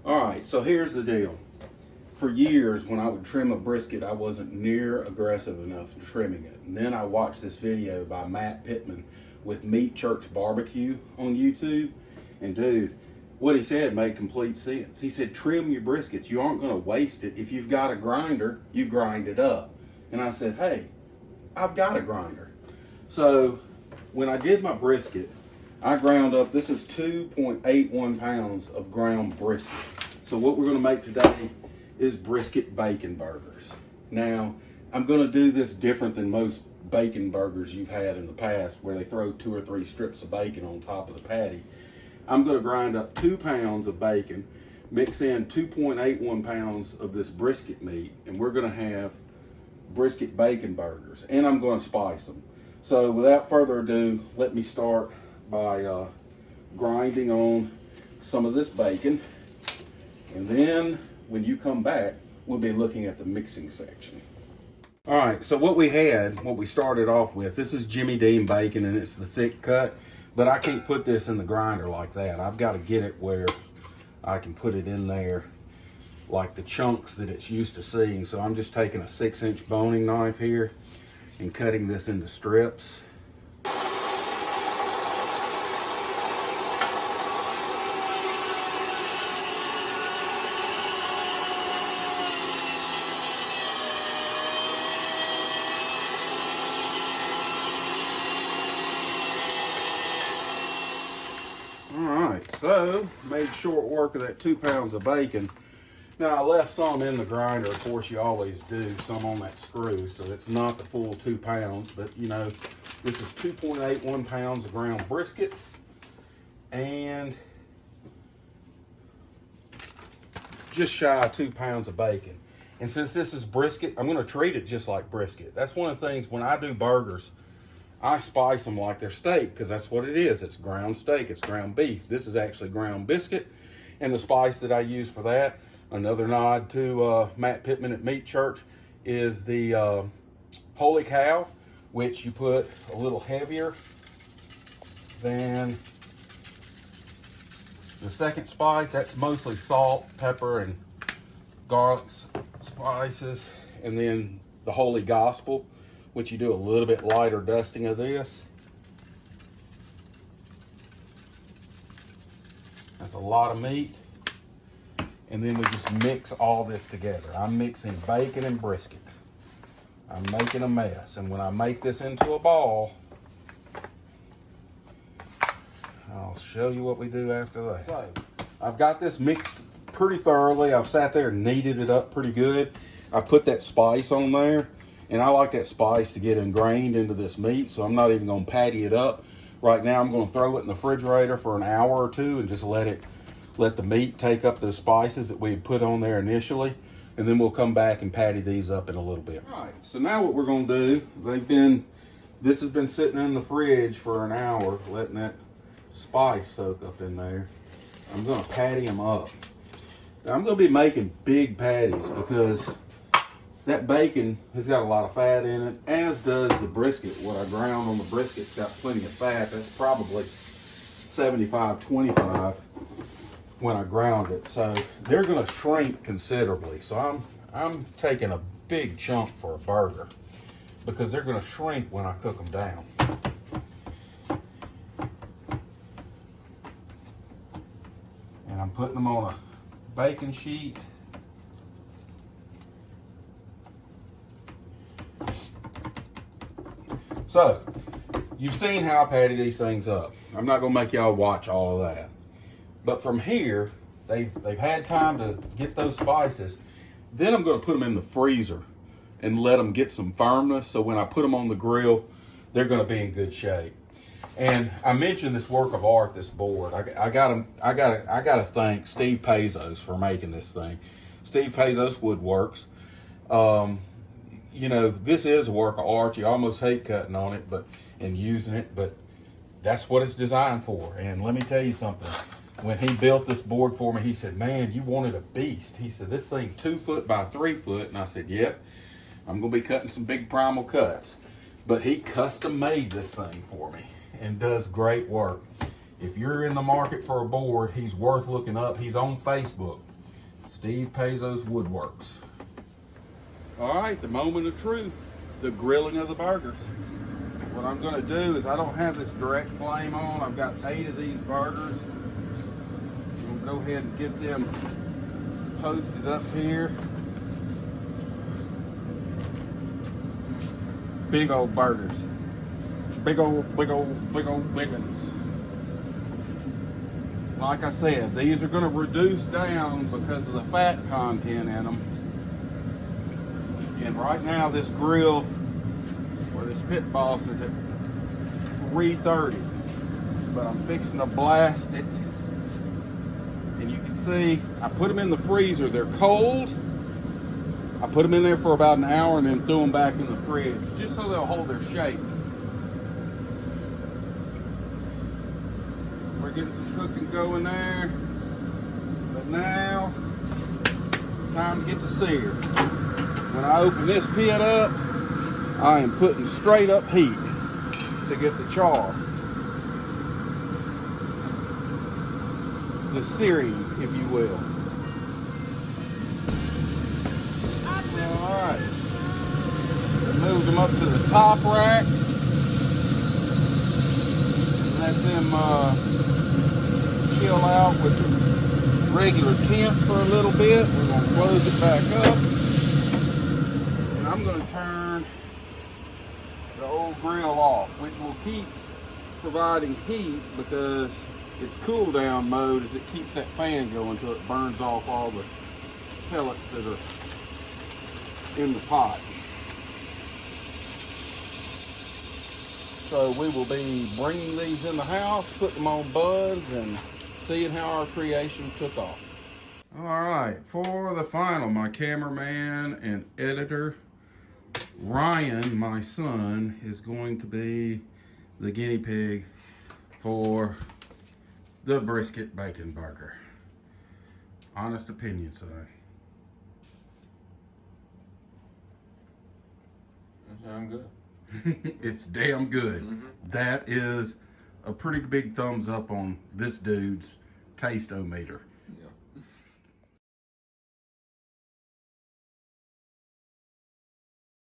All right, so here's the deal. For years, when I would trim a brisket, I wasn't near aggressive enough in trimming it. And then I watched this video by Matt Pittman with Meat Church Barbecue on YouTube. And dude, what he said made complete sense. He said, trim your briskets. You aren't going to waste it. If you've got a grinder, you grind it up. And I said, hey, I've got a grinder. So when I did my brisket, I ground up, this is 2.81 pounds of ground brisket. So what we're going to make today is brisket bacon burgers. Now, I'm going to do this different than most bacon burgers you've had in the past where they throw 2 or 3 strips of bacon on top of the patty. I'm going to grind up 2 pounds of bacon, mix in 2.81 pounds of this brisket meat, and we're going to have brisket bacon burgers, and I'm going to spice them. So without further ado, let me start by grinding on some of this bacon, and then when you come back, we'll be looking at the mixing section. All right, so what we started off with, this is Jimmy Dean bacon, and it's the thick cut, but I can't put this in the grinder like that. I've got to get it where I can put it in there like the chunks that it's used to seeing. So I'm just taking a 6-inch boning knife here and cutting this into strips. Alright, so made short work of that 2 pounds of bacon. Now I left some in the grinder, of course you always do, some on that screw, so it's not the full 2 pounds, but you know, this is 2.81 pounds of ground brisket, and just shy of 2 pounds of bacon. And since this is brisket, I'm gonna treat it just like brisket. That's one of the things, when I do burgers, I spice them like they're steak, because that's what it is. It's ground steak, it's ground beef. This is actually ground biscuit, and the spice that I use for that, another nod to Matt Pittman at Meat Church, is the Holy Cow, which you put a little heavier than the second spice. That's mostly salt, pepper, and garlic spices. And then the Holy Gospel, which you do a little bit lighter dusting of this. That's a lot of meat. And then we just mix all this together. I'm mixing bacon and brisket. I'm making a mess. And when I make this into a ball, I'll show you what we do after that. So, I've got this mixed pretty thoroughly. I've sat there and kneaded it up pretty good. I put that spice on there, and I like that spice to get ingrained into this meat, so I'm not even gonna patty it up. Right now I'm gonna throw it in the refrigerator for an hour or two and just let the meat take up the spices that we had put on there initially, and then we'll come back and patty these up in a little bit. All right, so now what we're gonna do, this has been sitting in the fridge for an hour, letting that spice soak up in there. I'm gonna patty them up. Now I'm gonna be making big patties because that bacon has got a lot of fat in it, as does the brisket. What I ground on the brisket's got plenty of fat. That's probably 75-25 when I ground it. So they're gonna shrink considerably. So I'm taking a big chunk for a burger because they're gonna shrink when I cook them down. And I'm putting them on a bacon sheet. So, you've seen how I patty these things up. I'm not gonna make y'all watch all of that. But from here, they've had time to get those spices. Then I'm gonna put them in the freezer and let them get some firmness, so when I put them on the grill, they're gonna be in good shape. And I mentioned this work of art, this board. I gotta thank Steve Pezos for making this thing. Steve Pezos Woodworks. You know, this is a work of art. You almost hate cutting on it and using it, but that's what it's designed for. And let me tell you something. When he built this board for me, he said, man, you wanted a beast. He said, this thing 2 foot by 3 foot. And I said, yep, I'm going to be cutting some big primal cuts. But he custom made this thing for me and does great work. If you're in the market for a board, he's worth looking up. He's on Facebook. Steve Pezos Woodworks. All right, the moment of truth, the grilling of the burgers. What I'm gonna do is, I don't have this direct flame on. I've got 8 of these burgers. I'm gonna go ahead and get them posted up here. Big old burgers. Big old, big old, big old big ones. Like I said, these are gonna reduce down because of the fat content in them. And right now this grill, or this pit boss, is at 330. But I'm fixing to blast it. And you can see, I put them in the freezer. They're cold. I put them in there for about an hour and then threw them back in the fridge, just so they'll hold their shape. We're getting some cooking going there. But now, time to get the sear. When I open this pit up, I am putting straight up heat to get the char. The searing, if you will. Alright. Move them up to the top rack. Let them chill out with the regular temp for a little bit. We're going to close it back up. And I'm going to turn the old grill off, which will keep providing heat because its cool down mode is it keeps that fan going until it burns off all the pellets that are in the pot. So we will be bringing these in the house, putting them on buds, and seeing how our creation took off. All right, for the final, my cameraman and editor, Ryan, my son, is going to be the guinea pig for the brisket bacon burger. Honest opinion, son. That sounds good. It's damn good. Mm-hmm. That is a pretty big thumbs up on this dude's taste-o-meter.